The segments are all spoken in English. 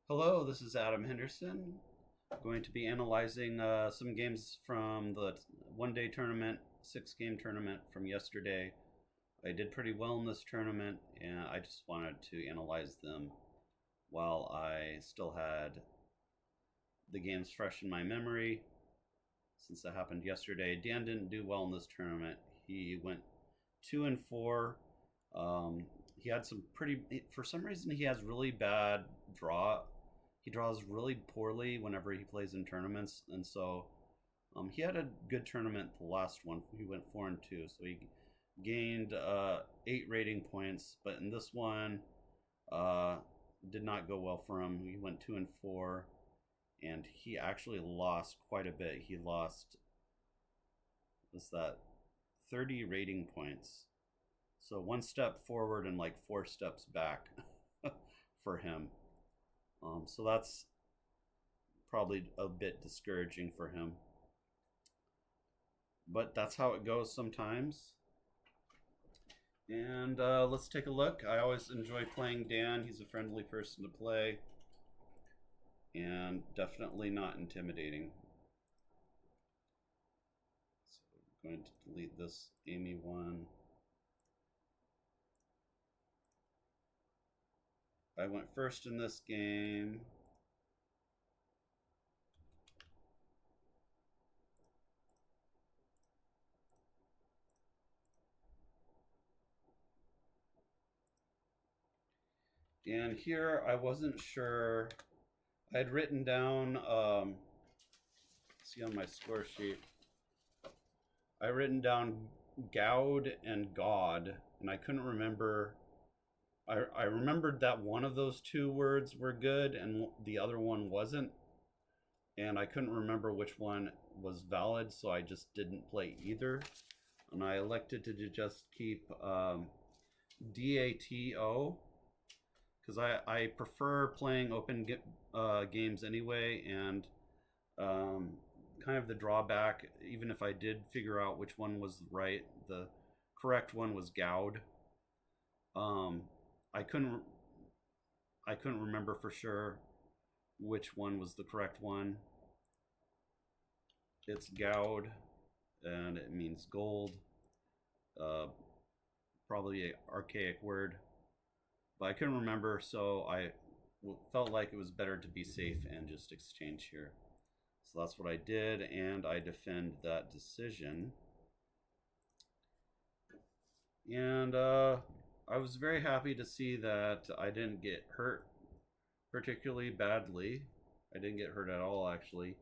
Hello, this is Adam Henderson. I'm going to be analyzing some games from the one-day tournament, six-game tournament from yesterday. I did pretty well in this tournament, and I just wanted to analyze them while I still had the games fresh in my memory. Since that happened yesterday, Dan didn't do well in this tournament. He went 2-4. He had some pretty. For some reason, he has really bad draw. He draws really poorly whenever he plays in tournaments, and so he had a good tournament. The last one, he went 4-2, so he gained 8 rating points. But in this one, uh, did not go well for him. He went 2-4, and he actually lost quite a bit. He lost, what's that, 30 rating points. So one step forward and like 4 steps back for him. So that's probably a bit discouraging for him. But that's how it goes sometimes. And let's take a look. I always enjoy playing Dan. He's a friendly person to play. And definitely not intimidating. So I'm going to delete this Amy one. I went first in this game. And here I wasn't sure. I had written down, see on my score sheet, I written down Gowd and God, and I couldn't remember. I remembered that one of those two words were good and the other one wasn't. And I couldn't remember which one was valid, so I just didn't play either. And I elected to just keep DATO, because I prefer playing open games anyway, and kind of the drawback, even if I did figure out which one was right, the correct one was Gowd. I couldn't remember for sure which one was the correct one. It's Gowd, and it means gold. Probably an archaic word, but I couldn't remember, so I felt like it was better to be safe and just exchange here. So that's what I did, and I defend that decision. And I was very happy to see that I didn't get hurt particularly badly. I didn't get hurt at all, actually,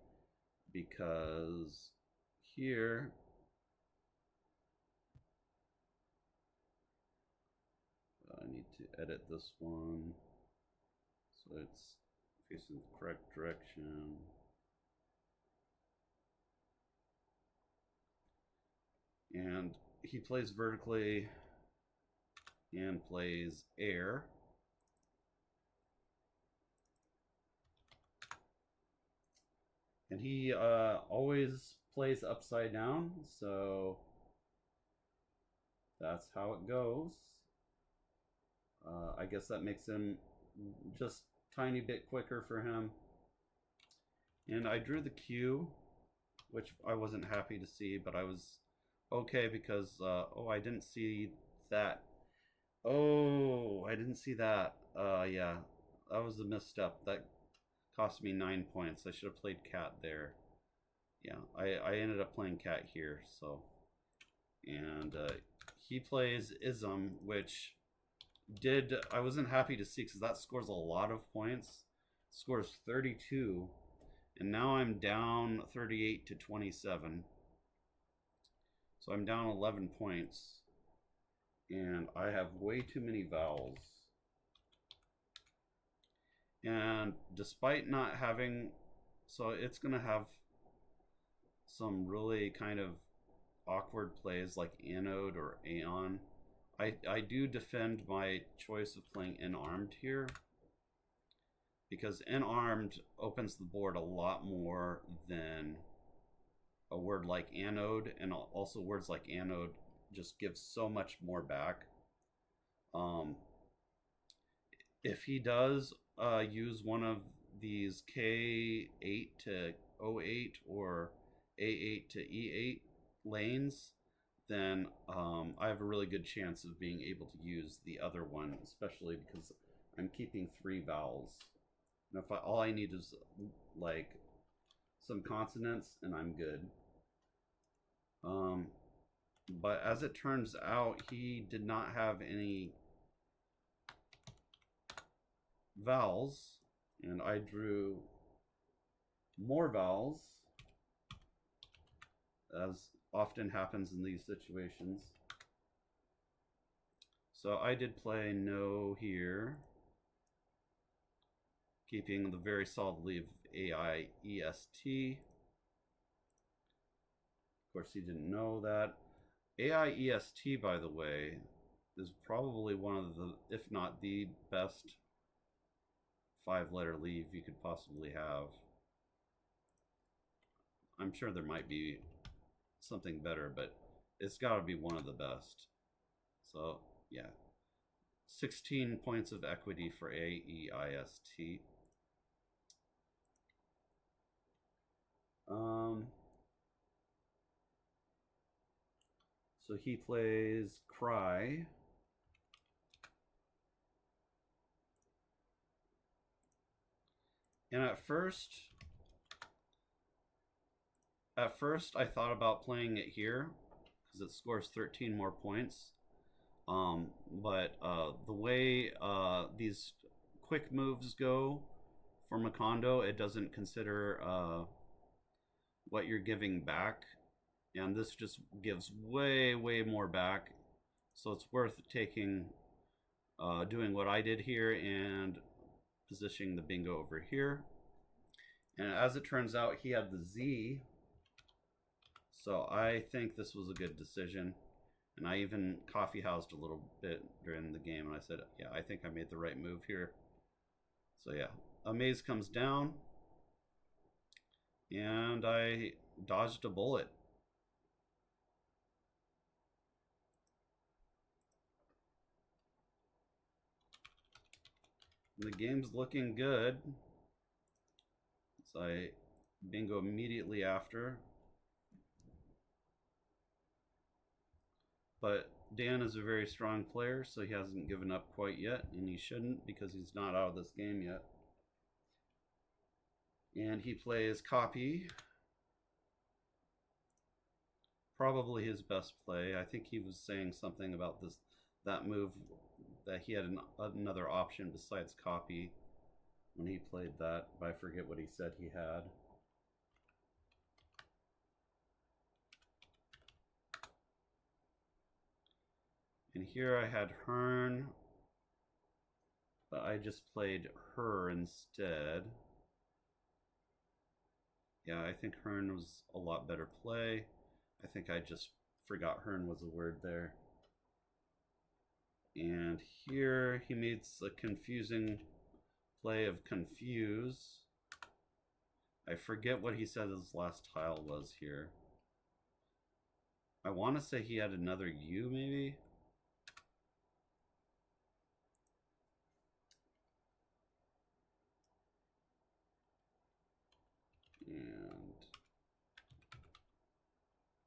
because here I need to edit this one so it's facing the correct direction. And he plays vertically and plays air. And he always plays upside down, so that's how it goes. I guess that makes him just tiny bit quicker for him. And I drew the Q, which I wasn't happy to see, but I was okay because, oh, I didn't see that. Oh, I didn't see that. Yeah, that was a misstep. That cost me 9 points. I should have played cat there. Yeah, I ended up playing cat here, so. And he plays ism, which I wasn't happy to see because that scores a lot of points. Scores 32, and now I'm down 38 to 27. So I'm down 11 points, and I have way too many vowels. And despite not having, so it's gonna have some really kind of awkward plays like anode or aeon. I do defend my choice of playing N-armed here, because N-armed opens the board a lot more than a word like anode, and also words like anode just give so much more back. If he does use one of these K8 to O8 or A8 to E8 lanes, then I have a really good chance of being able to use the other one, especially because I'm keeping 3 vowels. And if all I need is like some consonants, and I'm good. But as it turns out, he did not have any vowels, and I drew more vowels, as often happens in these situations. So I did play no here, keeping the very solid lead of AIEST. Of course, he didn't know that. AIEST, by the way, is probably one of the, if not the best 5-letter leave you could possibly have. I'm sure there might be something better, but it's got to be one of the best. So, yeah. 16 points of equity for AEIST. So he plays Cry. And at first I thought about playing it here because it scores 13 more points. But the way these quick moves go for Macondo, it doesn't consider what you're giving back, and this just gives way more back, so it's worth taking, doing what I did here and positioning the bingo over here. And as it turns out, he had the Z, so I think this was a good decision. And I even coffee housed a little bit during the game, and I said, yeah, I think I made the right move here. So yeah, Amaze comes down, and I dodged a bullet. And the game's looking good. So I bingo immediately after. But Dan is a very strong player, so he hasn't given up quite yet, and he shouldn't because he's not out of this game yet. And he plays Copy. Probably his best play. I think he was saying something about that move, that he had another option besides Copy when he played that, but I forget what he said he had. And here I had Hearn, but I just played her instead. Yeah, I think Hearn was a lot better play. I think I just forgot Hearn was a word there. And here he makes a confusing play of Confuse. I forget what he said his last tile was here. I want to say he had another U maybe.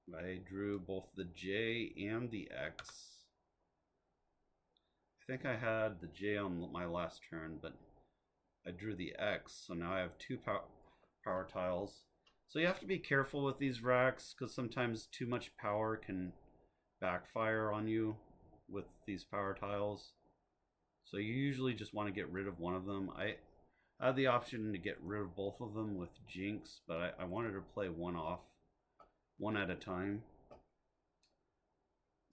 And I drew both the J and the X. I think I had the J on my last turn, but I drew the X, so now I have 2 power tiles. So you have to be careful with these racks, because sometimes too much power can backfire on you with these power tiles. So you usually just want to get rid of one of them. I had the option to get rid of both of them with Jinx, but I wanted to play one off, one at a time.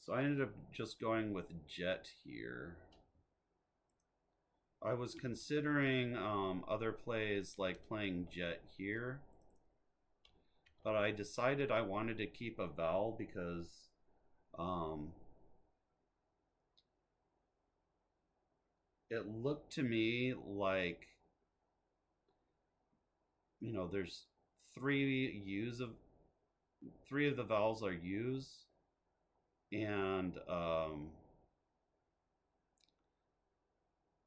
So I ended up just going with Jet here. I was considering other plays like playing Jet here, but I decided I wanted to keep a vowel because it looked to me like, you know, there's 3 of the vowels are U's, and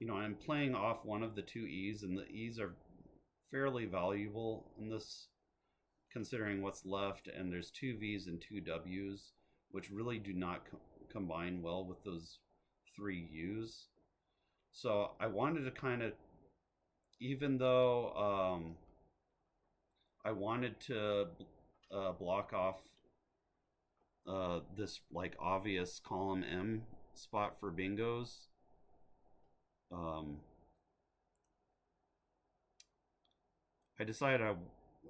I'm playing off one of the two E's, and the E's are fairly valuable in this, considering what's left. And there's two V's and two W's, which really do not combine well with those three U's. So I wanted to kind of, even though I wanted to block off this like obvious column M spot for bingos. Um, I decided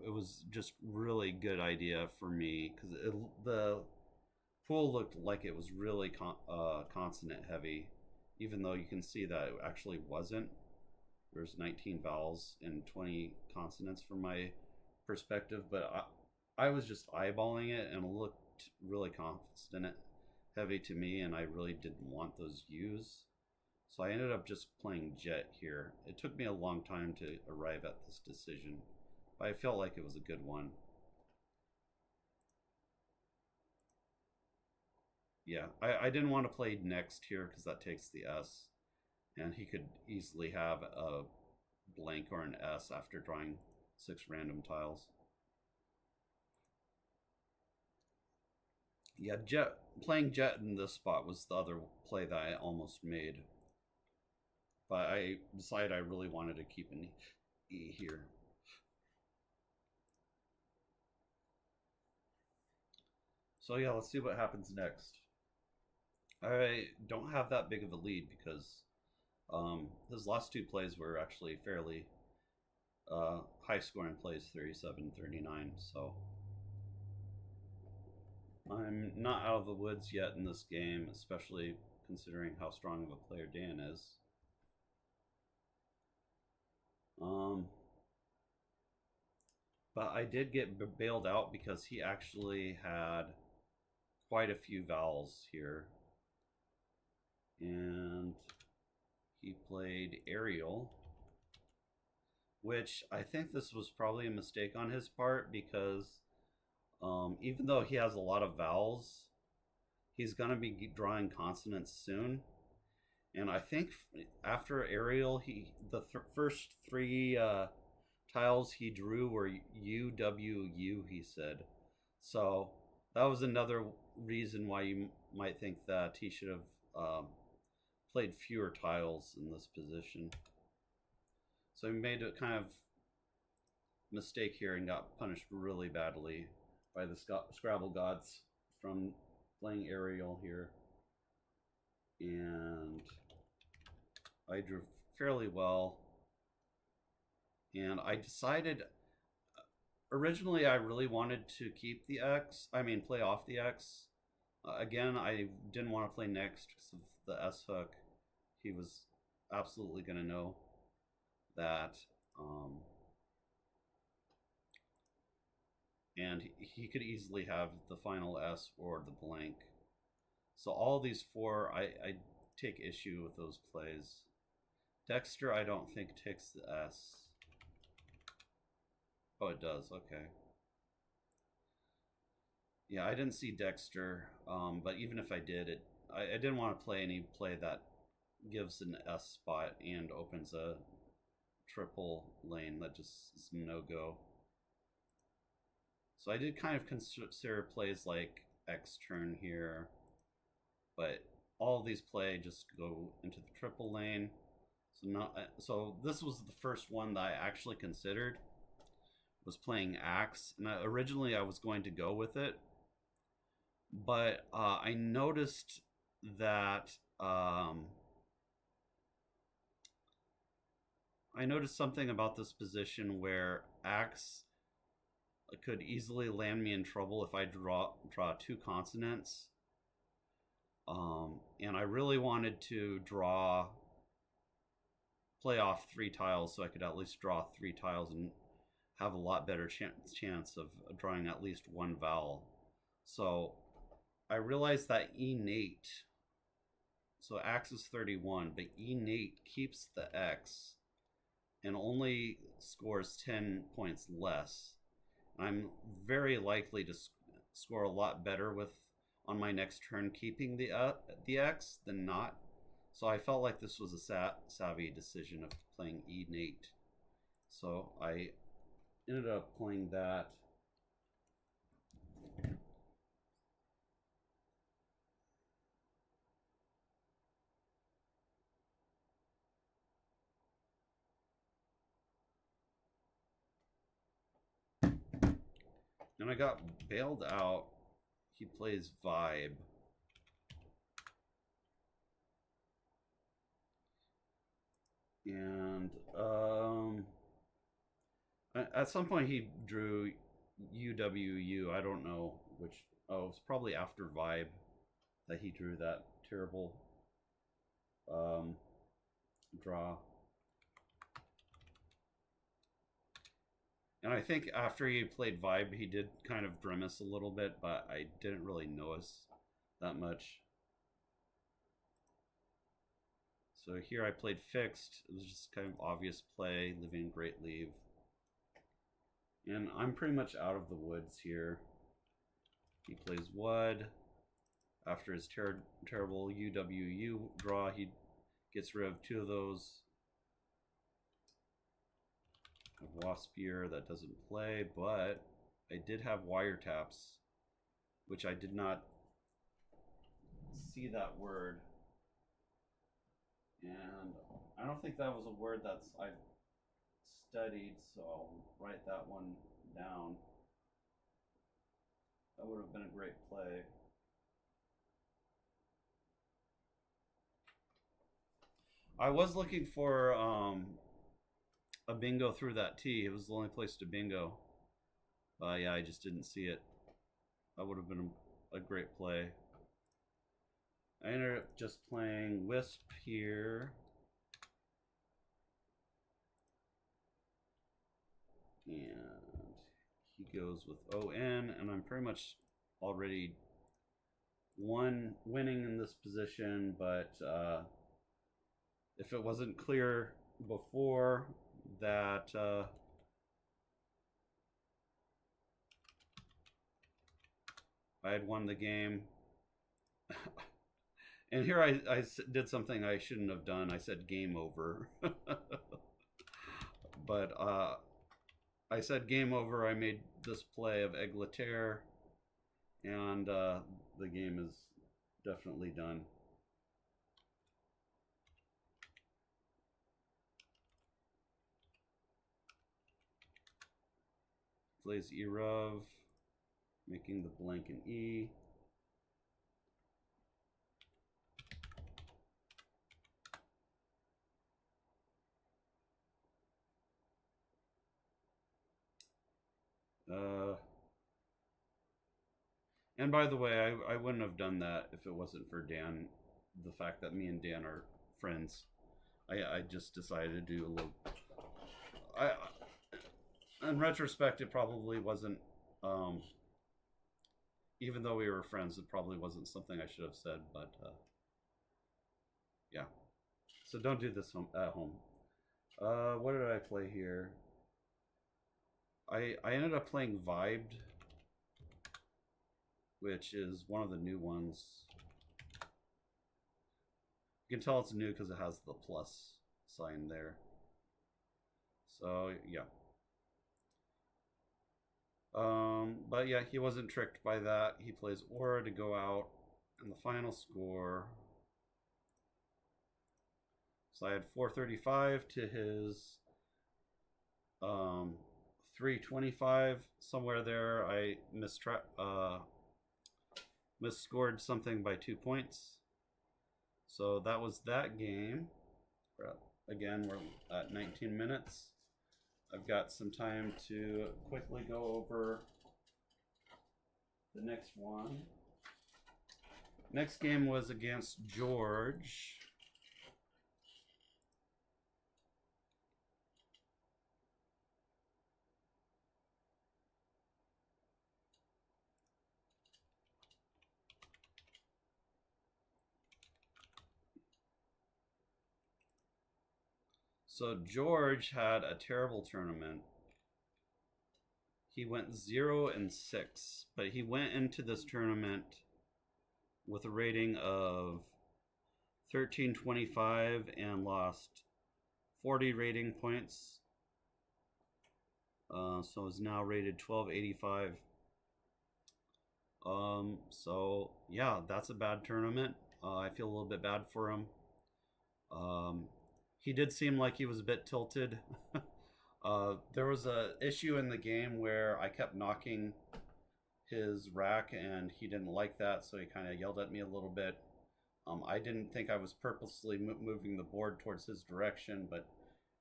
it was just really good idea for me because the pool looked like it was really consonant heavy, even though you can see that it actually wasn't. There's 19 vowels and 20 consonants from my perspective, but I was just eyeballing it and it looked really consonant heavy to me, and I really didn't want those U's. So I ended up just playing jet here. It took me a long time to arrive at this decision, but I felt like it was a good one. Yeah, I didn't want to play next here because that takes the S, and he could easily have a blank or an S after drawing 6 random tiles. Yeah, playing jet in this spot was the other play that I almost made, but I decided I really wanted to keep an E here. So yeah, let's see what happens next. I don't have that big of a lead because his last two plays were actually fairly high scoring plays, 37-39. So I'm not out of the woods yet in this game, especially considering how strong of a player Dan is. But I did get bailed out because he actually had quite a few vowels here. And he played Ariel, which I think this was probably a mistake on his part because even though he has a lot of vowels, he's going to be drawing consonants soon. And I think after Ariel, the first three tiles he drew were U, W, U, he said. So that was another reason why you might think that he should have played fewer tiles in this position. So he made a kind of mistake here and got punished really badly by the Scrabble gods from playing Ariel here. And I drew fairly well. And I decided, originally I really wanted to keep the X, play off the X. Again, I didn't want to play next because of the S hook. He was absolutely going to know that. And he could easily have the final S or the blank. So all these four, I take issue with those plays. Dexter, I don't think takes the S. Oh, it does. Okay. Yeah, I didn't see Dexter, but even if I did, I didn't want to play any play that gives an S spot and opens a triple lane. That just is no-go. So I did kind of consider plays like X turn here, but all of these play just go into the triple lane. So this was the first one that I actually considered, was playing Axe, and originally I was going to go with it, but I noticed that I noticed something about this position where Axe could easily land me in trouble if I draw two consonants. And I really wanted to play off 3 tiles so I could at least draw 3 tiles and have a lot better chance of drawing at least one vowel. So I realized that E-Nate, so Axe is 31, but E-Nate keeps the X and only scores 10 points less. I'm very likely to score a lot better on my next turn keeping the X than not. So I felt like this was a savvy decision of playing e8. So I ended up playing that. And I got bailed out. He plays Vibe. And at some point he drew UWU. I don't know which. Oh, it was probably after Vibe that he drew that terrible draw. And I think after he played Vibe, he did kind of grimace a little bit, but I didn't really notice that much. So here I played Fixed. It was just kind of obvious play, living great leave. And I'm pretty much out of the woods here. He plays Wood. After his terrible UWU draw, he gets rid of 2 of those. I have Waspier that doesn't play, but I did have Wiretaps, which I did not see that word. And I don't think that was a word that's I've studied, so I'll write that one down. That would have been a great play. I was looking for a bingo through that T. It was the only place to bingo. Yeah, I just didn't see it. That would have been a great play. I ended up just playing Wisp here. And he goes with ON, and I'm pretty much already winning in this position, but if it wasn't clear before that I had won the game. And here I did something I shouldn't have done. I said game over. But I said game over. I made this play of Eglater, and the game is definitely done. Plays Erov, making the blank an E. And by the way, I wouldn't have done that if it wasn't for Dan. The fact that me and Dan are friends, I just decided to do a little. In retrospect, it probably wasn't. Even though we were friends, it probably wasn't something I should have said. But yeah, so don't do this at home. What did I play here? I ended up playing Vibed, which is one of the new ones. You can tell it's new because it has the plus sign there. So yeah. But yeah, he wasn't tricked by that. He plays Aura to go out, and the final score. So I had 435 to his 325, somewhere there. I misscored something by 2 points. So that was that game. Again, we're at 19 minutes. I've got some time to quickly go over the next one. Next game was against George. So George had a terrible tournament. He went 0-6, but he went into this tournament with a rating of 1325 and lost 40 rating points. So is now rated 1285. So yeah, that's a bad tournament. I feel a little bit bad for him. He did seem like he was a bit tilted. There was a issue in the game where I kept knocking his rack and he didn't like that, so he kind of yelled at me a little bit. I didn't think I was purposely moving the board towards his direction, but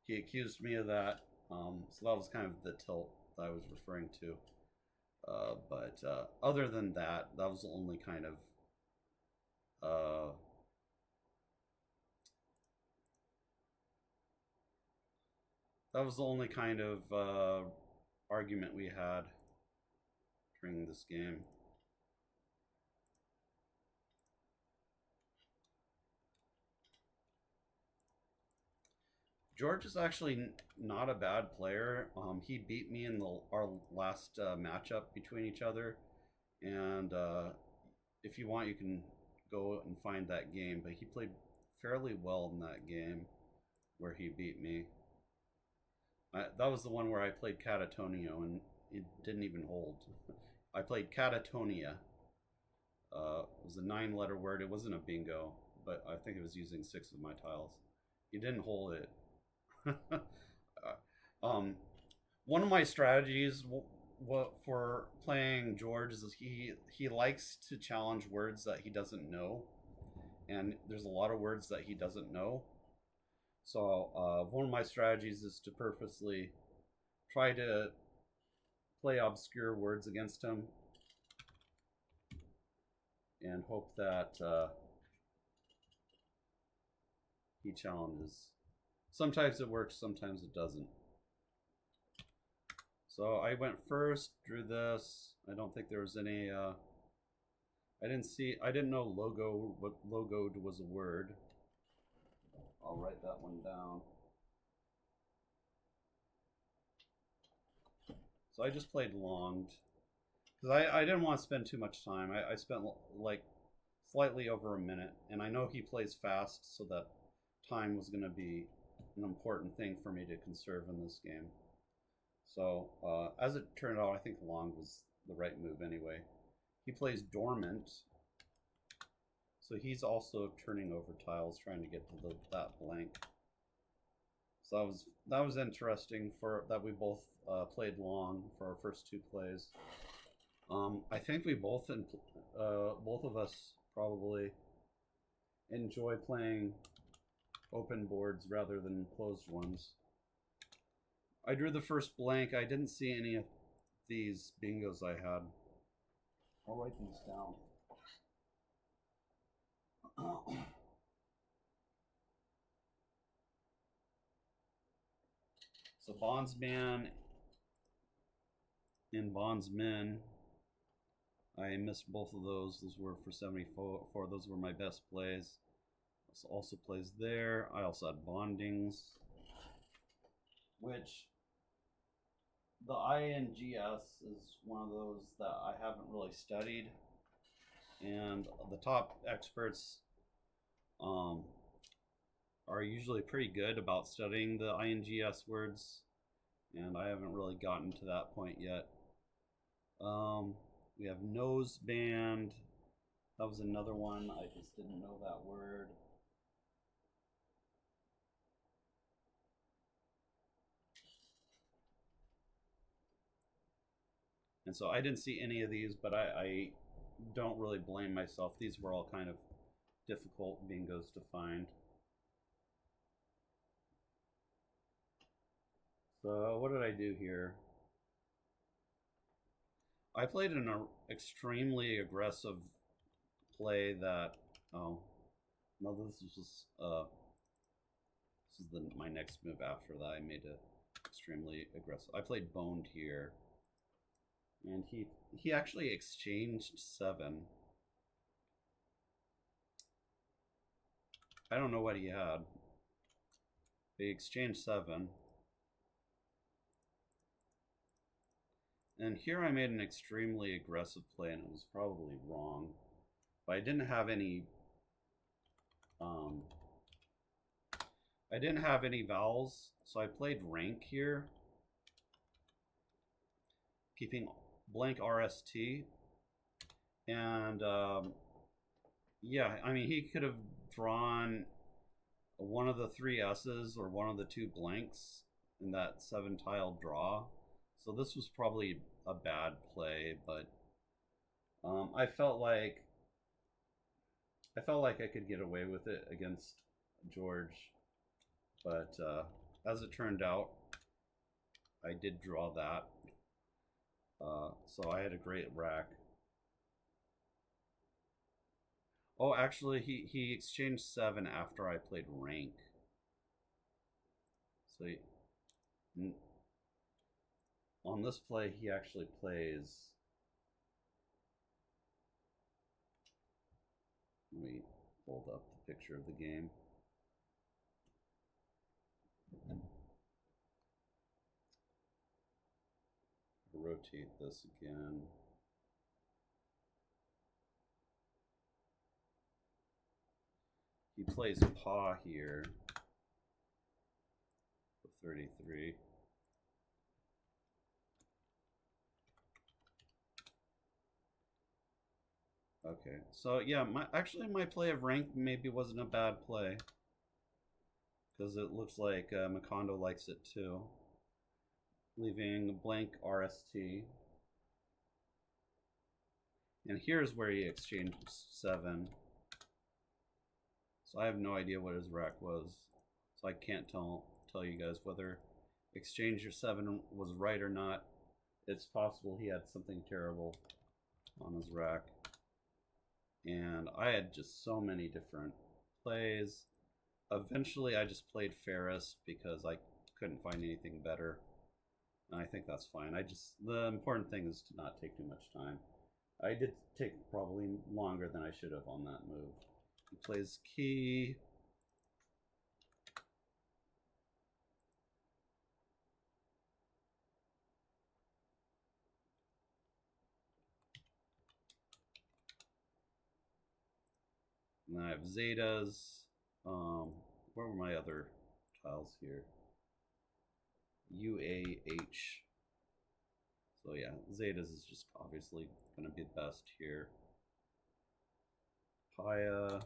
he accused me of that. So that was kind of the tilt that I was referring to. But other than that, that was the only kind of argument we had during this game. George is actually not a bad player. He beat me in our last matchup between each other, and if you want, you can go and find that game. But he played fairly well in that game where he beat me. That was the one where I played Catatonio and it didn't even hold. I played Catatonia. It was a 9-letter word. It wasn't a bingo, but I think it was using 6 of my tiles. He didn't hold it. One of my strategies for playing George is he likes to challenge words that he doesn't know, and there's a lot of words that he doesn't know. So one of my strategies is to purposely try to play obscure words against him and hope that he challenges. Sometimes it works, sometimes it doesn't. So I went first, drew this. I don't think there was any, I didn't know what logoed was a word. I'll write that one down. So I just played longed. Because I didn't want to spend too much time. I spent like slightly over a minute. And I know he plays fast, so that time was going to be an important thing for me to conserve in this game. So as it turned out, I think long was the right move anyway. He plays dormant. So he's also turning over tiles, trying to get to that blank. So that was interesting for that we both played long for our first 2 plays. I think we both of us probably enjoy playing open boards rather than closed ones. I drew the first blank. I didn't see any of these bingos I had. I'll write these down. So Bondsman and Bondsmen, I missed both of those. Those were for 74. Those were my best plays. This also plays there. I also had Bondings, which the INGS is one of those that I haven't really studied. And the top experts are usually pretty good about studying the INGS words, and I haven't really gotten to that point yet. We have noseband. That was another one. I just didn't know that word. And so I didn't see any of these, but I don't really blame myself. These were all kind of difficult bingos to find. So what did I do here? I played an extremely aggressive play that, oh, no, this is just, this is my next move after that. I made it extremely aggressive. I played boned here. And he actually exchanged 7. I don't know what he had. He exchanged 7. And here I made an extremely aggressive play, and it was probably wrong. But I didn't have any Um, I didn't have any vowels, so I played rank here, keeping blank RST. And yeah, I mean, he could have drawn one of the three S's or one of the two blanks in that 7-tile draw. So this was probably a bad play, but I felt like I could get away with it against George, but as it turned out, I did draw that. So I had a great rack. Oh, actually, he exchanged 7 after I played rank. So on this play, he actually plays. Let me hold up the picture of the game. Rotate this again. He plays paw here for 33. Okay, so yeah, my play of rank maybe wasn't a bad play, because it looks like Macondo likes it too. Leaving blank RST. And here's where he exchanged 7. So I have no idea what his rack was. So I can't tell you guys whether exchange your 7 was right or not. It's possible he had something terrible on his rack. And I had just so many different plays. Eventually I just played fairest because I couldn't find anything better. And I think that's fine. The important thing is to not take too much time. I did take probably longer than I should have on that move. He plays key. And I have Zetas. Where were my other tiles here? UAH. So yeah, Zetas is just obviously going to be the best here. Paya.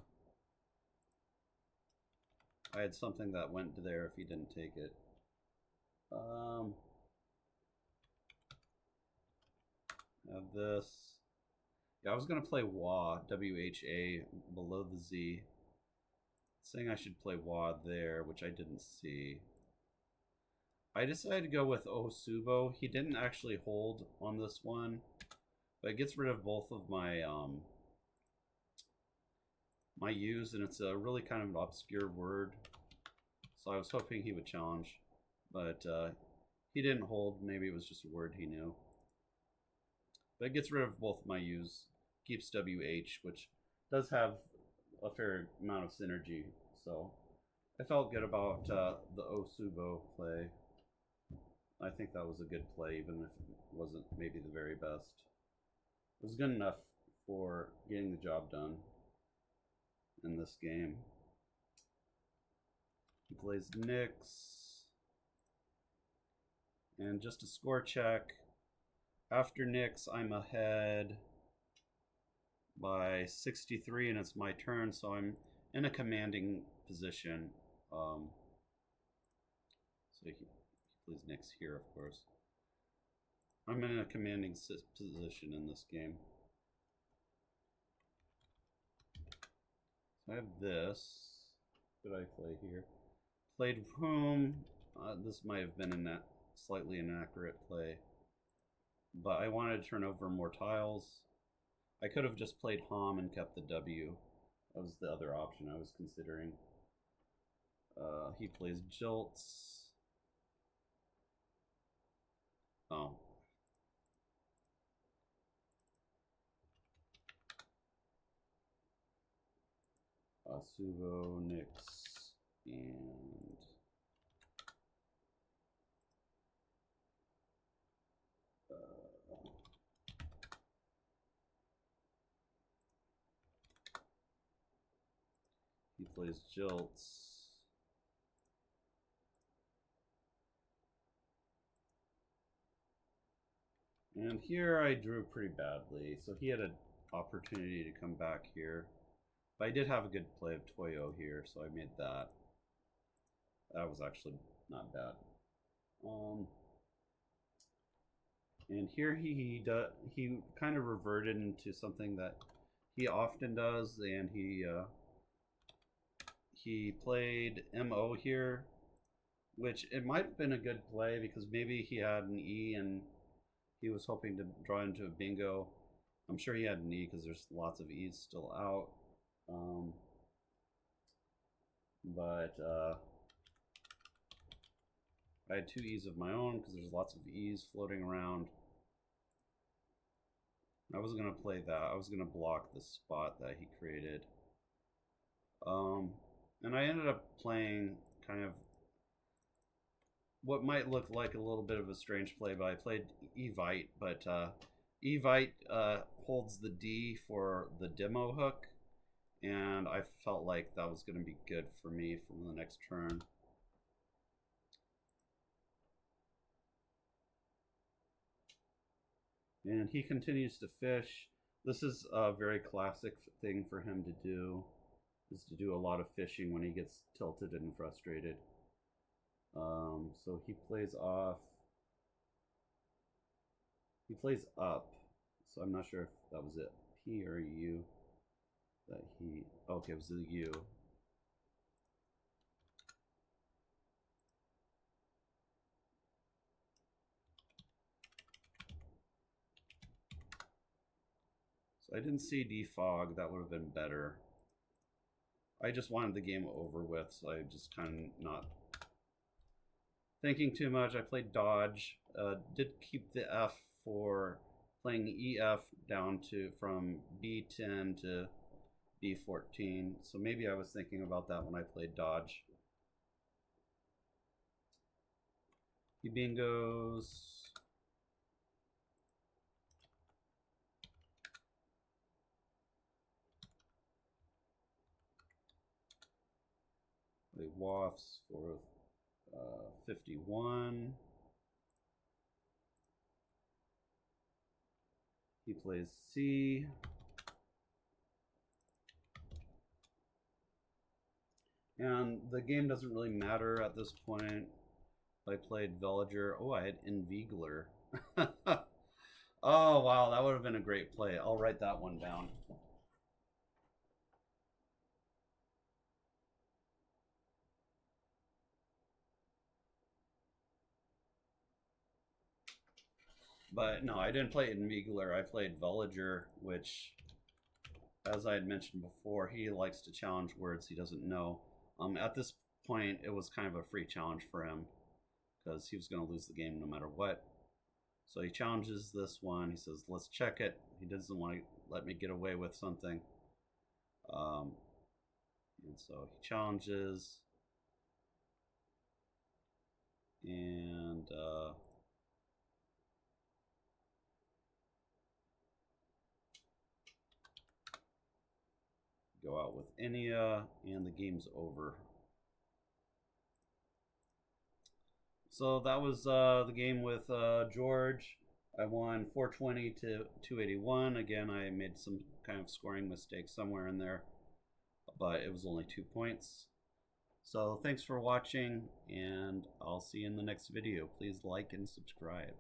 I had something that went there if he didn't take it. Have this. Yeah, I was going to play Wah, W-H-A, below the Z. Saying I should play Wah there, which I didn't see. I decided to go with Osubo. He didn't actually hold on this one, but it gets rid of both of my my U's, and it's a really kind of an obscure word. So I was hoping he would challenge, but he didn't hold. Maybe it was just a word he knew. But it gets rid of both my U's, keeps WH, which does have a fair amount of synergy. So I felt good about the Osubo play. I think that was a good play, even if it wasn't maybe the very best. It was good enough for getting the job done in this game. He plays Nix. And just a score check. After Nix, I'm ahead by 63, and it's my turn, so I'm in a commanding position. So he plays Nix here, of course. I'm in a commanding position in this game. So I have this. What did I play here? Played whom? This might have been a slightly inaccurate play, but I wanted to turn over more tiles. I could have just played Hom and kept the W. That was the other option I was considering. He plays Jilts. Oh. Asuvo, Nix, and he plays Jilts. And here I drew pretty badly, so he had an opportunity to come back here. But I did have a good play of Toyo here, so I made that. That was actually not bad. And here he kind of reverted into something that he often does, and he played MO here, which it might have been a good play because maybe he had an E and he was hoping to draw into a bingo. I'm sure he had an E because there's lots of E's still out. But I had 2 E's of my own because there's lots of E's floating around. I wasn't going to play that. I was going to block the spot that he created. And I ended up playing kind of what might look like a little bit of a strange play, but I played Evite, but Evite holds the D for the demo hook, and I felt like that was going to be good for me from the next turn. And he continues to fish. This is a very classic thing for him to do, is to do a lot of fishing when he gets tilted and frustrated. So he plays off. He plays up. So I'm not sure if that was it, P or U. That he, okay, it was the U. So I didn't see defog. That would have been better. I just wanted the game over with, so I just kind of not thinking too much. I played dodge. Did keep the F for playing EF down to from B10 to B14. So maybe I was thinking about that when I played dodge. He bingos. Play wafts for 51. He plays C. And the game doesn't really matter at this point. I played Villager. Oh, I had Invigler. Oh, wow, that would have been a great play. I'll write that one down. But no, I didn't play Invigler. I played Villager, which, as I had mentioned before, he likes to challenge words he doesn't know. At this point, it was kind of a free challenge for him because he was going to lose the game no matter what. So he challenges this one. He says, let's check it. He doesn't want to let me get away with something. And so he challenges. And go out with Enya, and the game's over. So that was the game with George. I won 420 to 281. Again, I made some kind of scoring mistake somewhere in there, but it was only 2 points. So thanks for watching, and I'll see you in the next video. Please like and subscribe.